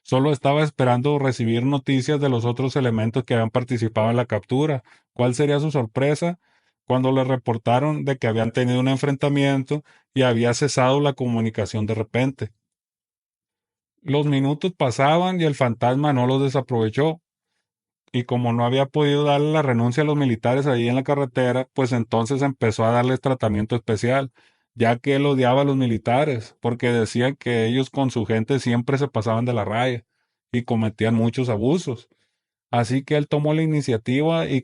Solo estaba esperando recibir noticias de los otros elementos que habían participado en la captura. ¿Cuál sería su sorpresa cuando le reportaron de que habían tenido un enfrentamiento y había cesado la comunicación de repente? Los minutos pasaban y el fantasma no los desaprovechó. Y como no había podido darle la renuncia a los militares ahí en la carretera, pues entonces empezó a darles tratamiento especial, ya que él odiaba a los militares, porque decía que ellos con su gente siempre se pasaban de la raya y cometían muchos abusos. Así que él tomó la iniciativa y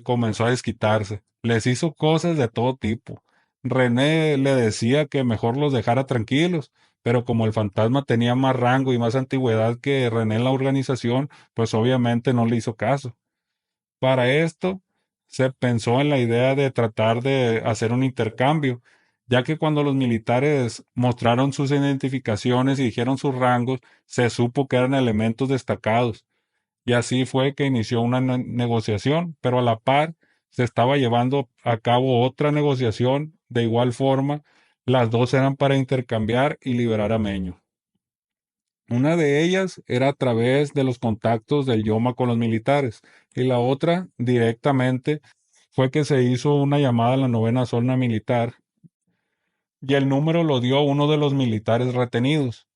comenzó a desquitarse. Les hizo cosas de todo tipo. René le decía que mejor los dejara tranquilos, pero como el fantasma tenía más rango y más antigüedad que René en la organización, pues obviamente no le hizo caso. Para esto, se pensó en la idea de tratar de hacer un intercambio, ya que cuando los militares mostraron sus identificaciones y dijeron sus rangos, se supo que eran elementos destacados. Y así fue que inició una negociación, pero a la par se estaba llevando a cabo otra negociación de igual forma. Las dos eran para intercambiar y liberar a Meño. Una de ellas era a través de los contactos del Yoma con los militares y la otra directamente fue que se hizo una llamada a la novena zona militar y el número lo dio uno de los militares retenidos.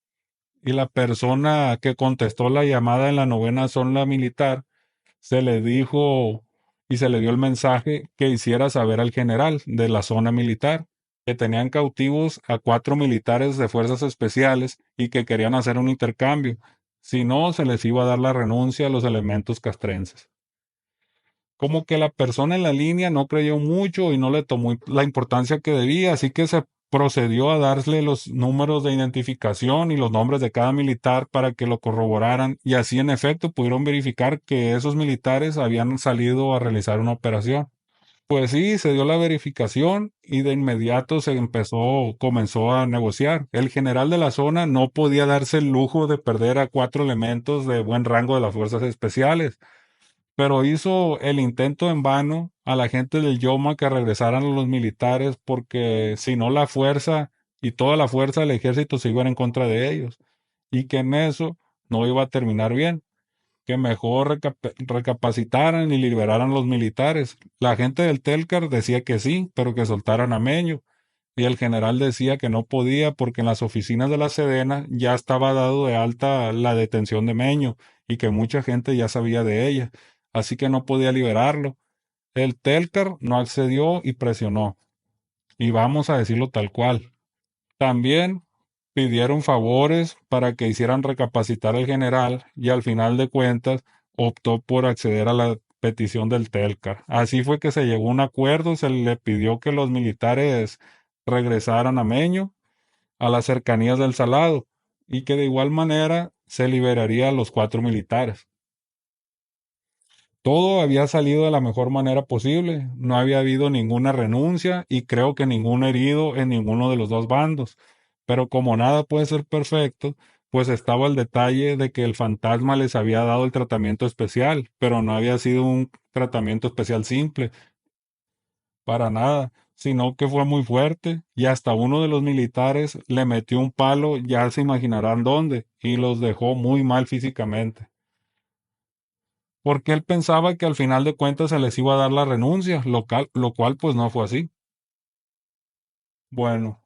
Y la persona que contestó la llamada en la novena zona militar se le dijo y se le dio el mensaje que hiciera saber al general de la zona militar que tenían cautivos a 4 militares de fuerzas especiales y que querían hacer un intercambio. Si no, se les iba a dar la renuncia a los elementos castrenses. Como que la persona en la línea no creyó mucho y no le tomó la importancia que debía, así que se procedió a darle los números de identificación y los nombres de cada militar para que lo corroboraran y así en efecto pudieron verificar que esos militares habían salido a realizar una operación. Pues sí, se dio la verificación y de inmediato comenzó a negociar. El general de la zona no podía darse el lujo de perder a 4 elementos de buen rango de las fuerzas especiales, pero hizo el intento en vano a la gente del Yoma que regresaran los militares porque si no la fuerza y toda la fuerza del ejército se iban en contra de ellos y que en eso no iba a terminar bien, que mejor recapacitaran y liberaran los militares. La gente del Telcar decía que sí, pero que soltaran a Meño. Y el general decía que no podía porque en las oficinas de la Sedena ya estaba dado de alta la detención de Meño y que mucha gente ya sabía de ella, así que no podía liberarlo. El Telcar no accedió y presionó, y vamos a decirlo tal cual. También pidieron favores para que hicieran recapacitar al general y al final de cuentas optó por acceder a la petición del Telcar. Así fue que se llegó a un acuerdo, se le pidió que los militares regresaran a Meño, a las cercanías del Salado, y que de igual manera se liberaría a los 4 militares. Todo había salido de la mejor manera posible, no había habido ninguna renuncia y creo que ningún herido en ninguno de los dos bandos. Pero como nada puede ser perfecto, pues estaba el detalle de que el fantasma les había dado el tratamiento especial, pero no había sido un tratamiento especial simple, para nada, sino que fue muy fuerte y hasta uno de los militares le metió un palo, ya se imaginarán dónde, y los dejó muy mal físicamente porque él pensaba que al final de cuentas se les iba a dar la renuncia, lo cual pues no fue así. Bueno,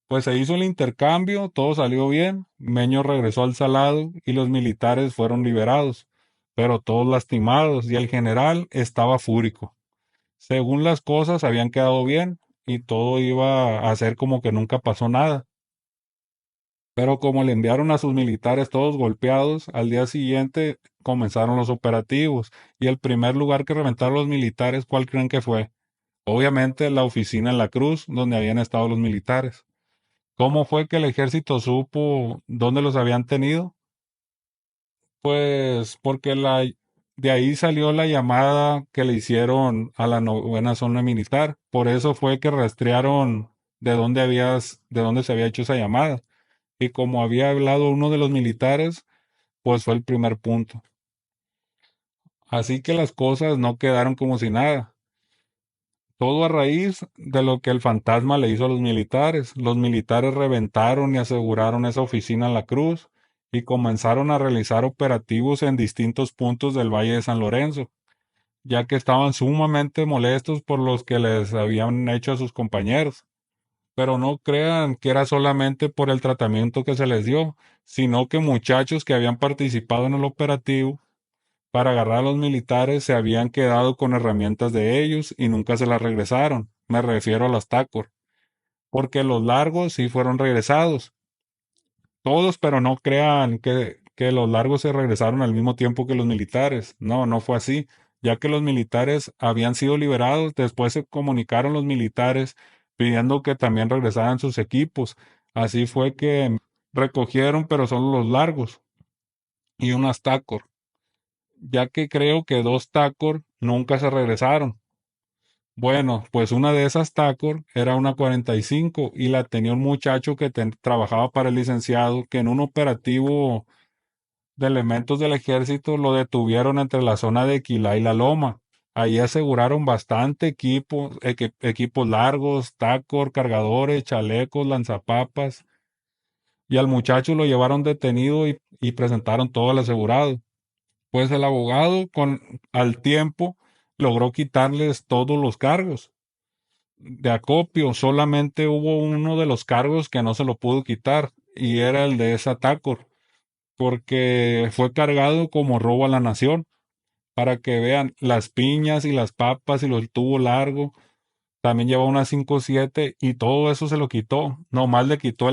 pues se hizo el intercambio, todo salió bien, Meño regresó al Salado y los militares fueron liberados, pero todos lastimados y el general estaba fúrico. Según las cosas habían quedado bien y todo iba a ser como que nunca pasó nada. Pero como le enviaron a sus militares todos golpeados, al día siguiente comenzaron los operativos y el primer lugar que reventaron los militares, ¿cuál creen que fue? Obviamente la oficina en la Cruz, donde habían estado los militares. ¿Cómo fue que el ejército supo dónde los habían tenido? Pues porque de ahí salió la llamada que le hicieron a la novena zona militar. Por eso fue que rastrearon de dónde se había hecho esa llamada. Y como había hablado uno de los militares, pues fue el primer punto. Así que las cosas no quedaron como si nada. Todo a raíz de lo que el fantasma le hizo a los militares. Los militares reventaron y aseguraron esa oficina en la Cruz y comenzaron a realizar operativos en distintos puntos del Valle de San Lorenzo, ya que estaban sumamente molestos por los que les habían hecho a sus compañeros. Pero no crean que era solamente por el tratamiento que se les dio, sino que muchachos que habían participado en el operativo para agarrar a los militares se habían quedado con herramientas de ellos y nunca se las regresaron. Me refiero a las TACOR, porque los largos sí fueron regresados. Todos, pero no crean que los largos se regresaron al mismo tiempo que los militares. No, no fue así, ya que los militares habían sido liberados, después se comunicaron los militares pidiendo que también regresaran sus equipos. Así fue que recogieron, pero solo los largos y unas TACOR, ya que creo que dos TACOR nunca se regresaron. Bueno, pues una de esas TACOR era una 45 y la tenía un muchacho que trabajaba para el licenciado que en un operativo de elementos del ejército lo detuvieron entre la zona de Quilá y La Loma. Ahí aseguraron bastante equipo, equipos largos, TACOR, cargadores, chalecos, lanzapapas, y al muchacho lo llevaron detenido y presentaron todo al asegurado. Pues el abogado al tiempo logró quitarles todos los cargos de acopio. Solamente hubo uno de los cargos que no se lo pudo quitar y era el de esa TACOR, porque fue cargado como robo a la nación. Para que vean las piñas y las papas y los tubo largo, también lleva una 5.7 y todo eso se lo quitó. Nomás le quedó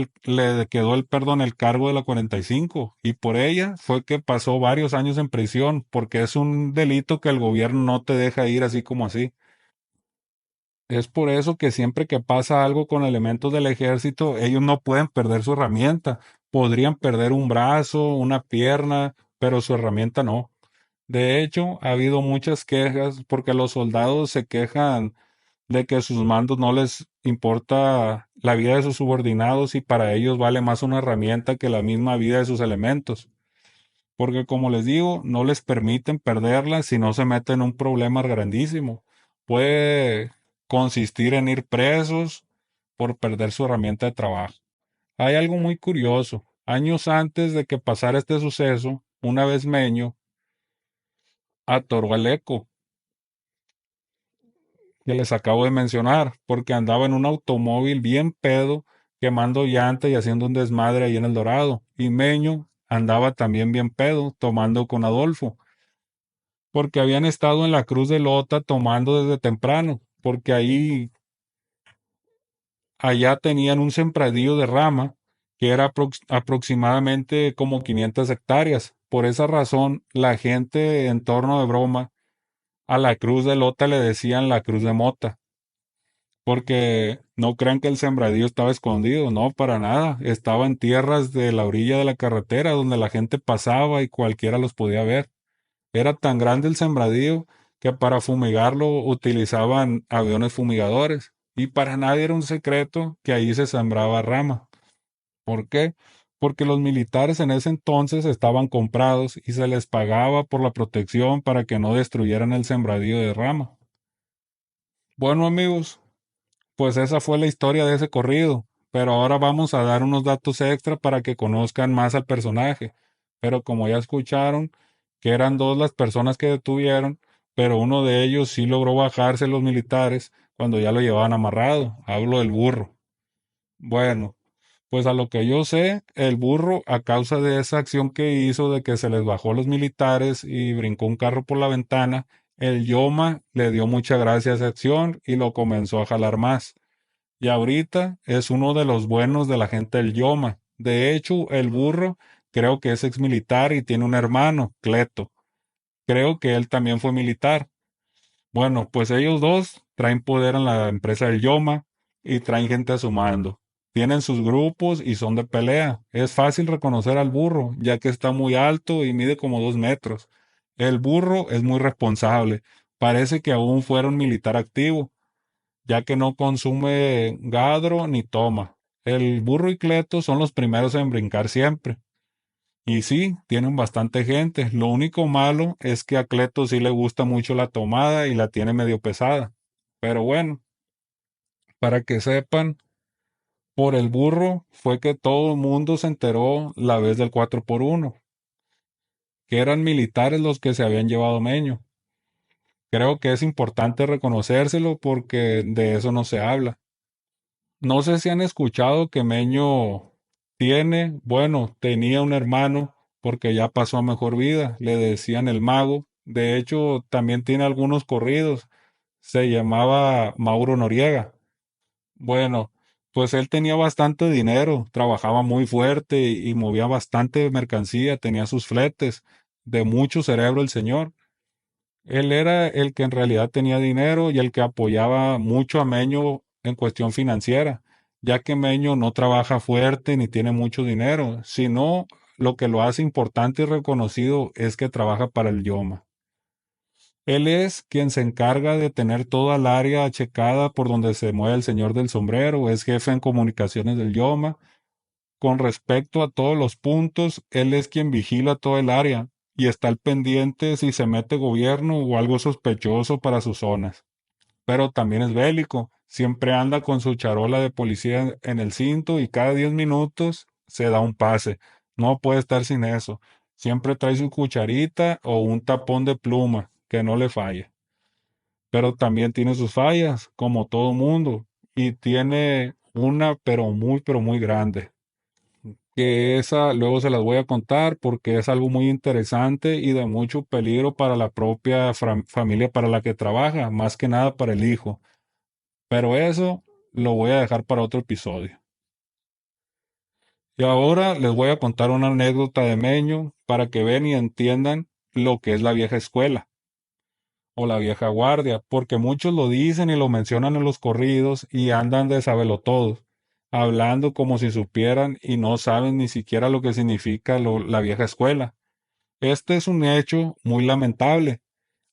perdón, el cargo de la 45 y por ella fue que pasó varios años en prisión porque es un delito que el gobierno no te deja ir así como así. Es por eso que siempre que pasa algo con elementos del ejército, ellos no pueden perder su herramienta. Podrían perder un brazo, una pierna, pero su herramienta no. De hecho, ha habido muchas quejas porque los soldados se quejan de que sus mandos no les importa la vida de sus subordinados y para ellos vale más una herramienta que la misma vida de sus elementos. Porque como les digo, no les permiten perderla si no se meten en un problema grandísimo. Puede consistir en ir presos por perder su herramienta de trabajo. Hay algo muy curioso. Años antes de que pasara este suceso, una vez Meño atoró al Eco, que les acabo de mencionar, porque andaba en un automóvil bien pedo, quemando llanta y haciendo un desmadre ahí en El Dorado. Y Meño andaba también bien pedo, tomando con Adolfo, porque habían estado en la Cruz de Lota tomando desde temprano, porque allá tenían un sembradío de rama que era aproximadamente como 500 hectáreas. Por esa razón, la gente en torno de broma a la Cruz de Lota le decían la Cruz de Mota, porque no crean que el sembradío estaba escondido, no, para nada. Estaba en tierras de la orilla de la carretera donde la gente pasaba y cualquiera los podía ver. Era tan grande el sembradío que para fumigarlo utilizaban aviones fumigadores y para nadie era un secreto que ahí se sembraba rama. ¿Por qué? Porque los militares en ese entonces estaban comprados y se les pagaba por la protección para que no destruyeran el sembradío de rama. Bueno, amigos, pues esa fue la historia de ese corrido, pero ahora vamos a dar unos datos extra para que conozcan más al personaje. Pero como ya escucharon, que eran dos las personas que detuvieron, pero uno de ellos sí logró bajarse los militares cuando ya lo llevaban amarrado. Hablo del burro. Bueno, pues a lo que yo sé, el burro, a causa de esa acción que hizo de que se les bajó los militares y brincó un carro por la ventana, el Yoma le dio mucha gracia a esa acción y lo comenzó a jalar más. Y ahorita es uno de los buenos de la gente del Yoma. De hecho, el burro creo que es ex militar y tiene un hermano, Cleto. Creo que él también fue militar. Bueno, pues ellos dos traen poder en la empresa del Yoma y traen gente a su mando. Tienen sus grupos y son de pelea. Es fácil reconocer al burro, ya que está muy alto y mide como 2 metros. El burro es muy responsable. Parece que aún fuera un militar activo ya que no consume gadro ni toma. El burro y Cleto son los primeros en brincar siempre. Y sí, tienen bastante gente. Lo único malo es que a Cleto sí le gusta mucho la tomada y la tiene medio pesada. Pero bueno, para que sepan, Por el burro fue que todo el mundo se enteró la vez del 4x1, que eran militares los que se habían llevado Meño. Creo que es importante reconocérselo porque de eso no se habla. No sé si han escuchado que Meño tenía un hermano porque ya pasó a mejor vida, le decían el mago. De hecho, también tiene algunos corridos. Se llamaba Mauro Noriega. Bueno, pues él tenía bastante dinero, trabajaba muy fuerte y movía bastante mercancía, tenía sus fletes, de mucho cerebro el señor. Él era el que en realidad tenía dinero y el que apoyaba mucho a Meño en cuestión financiera, ya que Meño no trabaja fuerte ni tiene mucho dinero, sino lo que lo hace importante y reconocido es que trabaja para el Yoma. Él es quien se encarga de tener toda el área checada por donde se mueve el señor del sombrero, es jefe en comunicaciones del Yoma. Con respecto a todos los puntos, él es quien vigila todo el área y está al pendiente si se mete gobierno o algo sospechoso para sus zonas. Pero también es bélico, siempre anda con su charola de policía en el cinto y cada 10 minutos se da un pase. No puede estar sin eso. Siempre trae su cucharita o un tapón de pluma, que no le falle. Pero también tiene sus fallas, como todo mundo, y tiene una, pero muy grande, que esa luego se las voy a contar porque es algo muy interesante y de mucho peligro para la propia familia para la que trabaja, más que nada para el hijo. Pero eso lo voy a dejar para otro episodio. Y ahora les voy a contar una anécdota de Meño para que vean y entiendan lo que es la vieja escuela o la vieja guardia, porque muchos lo dicen y lo mencionan en los corridos y andan de sabelotodos, hablando como si supieran y no saben ni siquiera lo que significa la vieja escuela. Este es un hecho muy lamentable,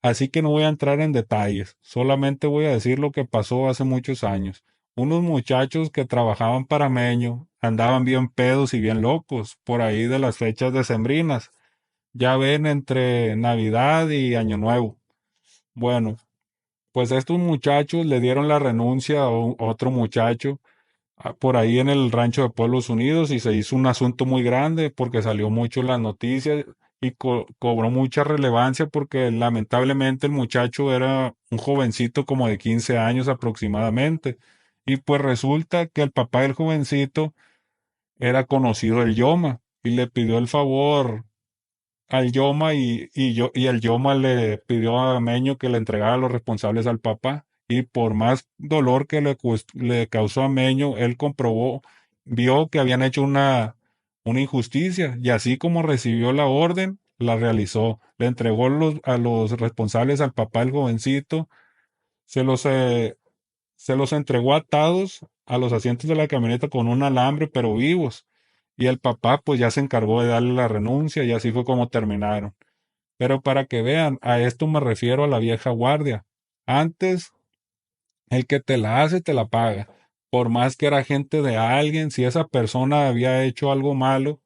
así que no voy a entrar en detalles, solamente voy a decir lo que pasó hace muchos años. Unos muchachos que trabajaban para Meño andaban bien pedos y bien locos por ahí de las fechas decembrinas. Ya ven entre Navidad y Año Nuevo. Bueno, pues estos muchachos le dieron la renuncia a otro muchacho por ahí en el rancho de Pueblos Unidos y se hizo un asunto muy grande porque salió mucho en las noticias y cobró mucha relevancia porque lamentablemente el muchacho era un jovencito como de 15 años aproximadamente. Y pues resulta que el papá del jovencito era conocido del Yoma y le pidió el favor al Yoma y el Yoma le pidió a Meño que le entregara a los responsables al papá. Y por más dolor que le causó a Meño, él comprobó, vio que habían hecho una injusticia y así como recibió la orden, la realizó. Le entregó a los responsables al papá del jovencito, se los, eh, se los entregó atados a los asientos de la camioneta con un alambre, pero vivos. Y el papá pues ya se encargó de darle la renuncia y así fue como terminaron. Pero para que vean, a esto me refiero a la vieja guardia. Antes, el que te la hace, te la paga. Por más que era gente de alguien, si esa persona había hecho algo malo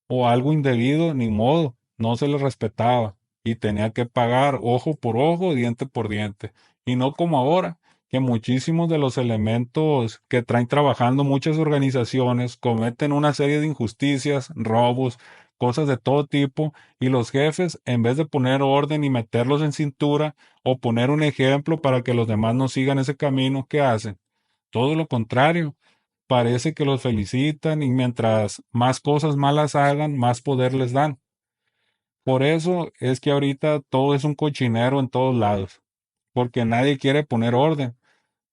o algo indebido, ni modo, no se le respetaba y tenía que pagar ojo por ojo, diente por diente. Y no como ahora, que muchísimos de los elementos que traen trabajando muchas organizaciones cometen una serie de injusticias, robos, cosas de todo tipo, y los jefes, en vez de poner orden y meterlos en cintura o poner un ejemplo para que los demás no sigan ese camino, ¿qué hacen? Todo lo contrario, parece que los felicitan y mientras más cosas malas hagan, más poder les dan. Por eso es que ahorita todo es un cochinero en todos lados, porque nadie quiere poner orden.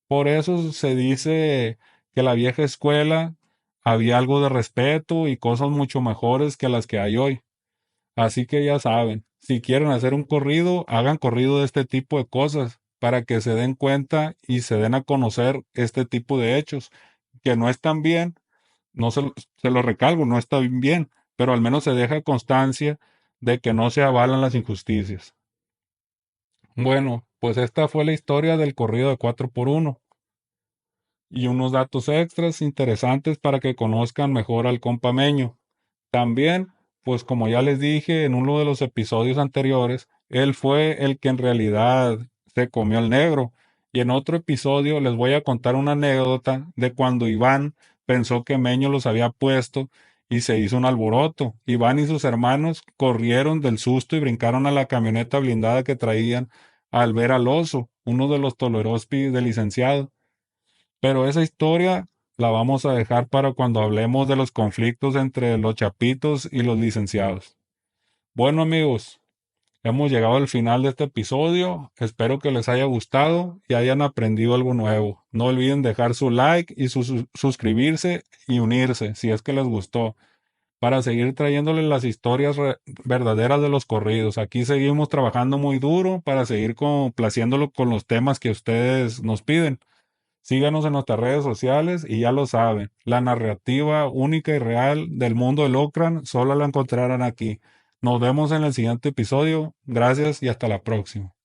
Por eso se dice que la vieja escuela había algo de respeto y cosas mucho mejores que las que hay hoy. Así que ya saben, si quieren hacer un corrido, hagan corrido de este tipo de cosas para que se den cuenta y se den a conocer este tipo de hechos, que no están bien, no se lo recalco, no está bien, pero al menos se deja constancia de que no se avalan las injusticias. Bueno, pues esta fue la historia del corrido de 4x1 y unos datos extras interesantes para que conozcan mejor al compameño. También, pues como ya les dije en uno de los episodios anteriores, él fue el que en realidad se comió al negro. Y en otro episodio les voy a contar una anécdota de cuando Iván pensó que Meño los había puesto y se hizo un alboroto. Iván y sus hermanos corrieron del susto y brincaron a la camioneta blindada que traían al ver al oso, uno de los Toleroski del licenciado. Pero esa historia la vamos a dejar para cuando hablemos de los conflictos entre los chapitos y los licenciados. Bueno, amigos, hemos llegado al final de este episodio. Espero que les haya gustado y hayan aprendido algo nuevo. No olviden dejar su like y suscribirse y unirse si es que les gustó, para seguir trayéndoles las historias verdaderas de los corridos. Aquí seguimos trabajando muy duro para seguir complaciéndolo con los temas que ustedes nos piden. Síganos en nuestras redes sociales y ya lo saben, la narrativa única y real del mundo del Ocran solo la encontrarán aquí. Nos vemos en el siguiente episodio. Gracias y hasta la próxima.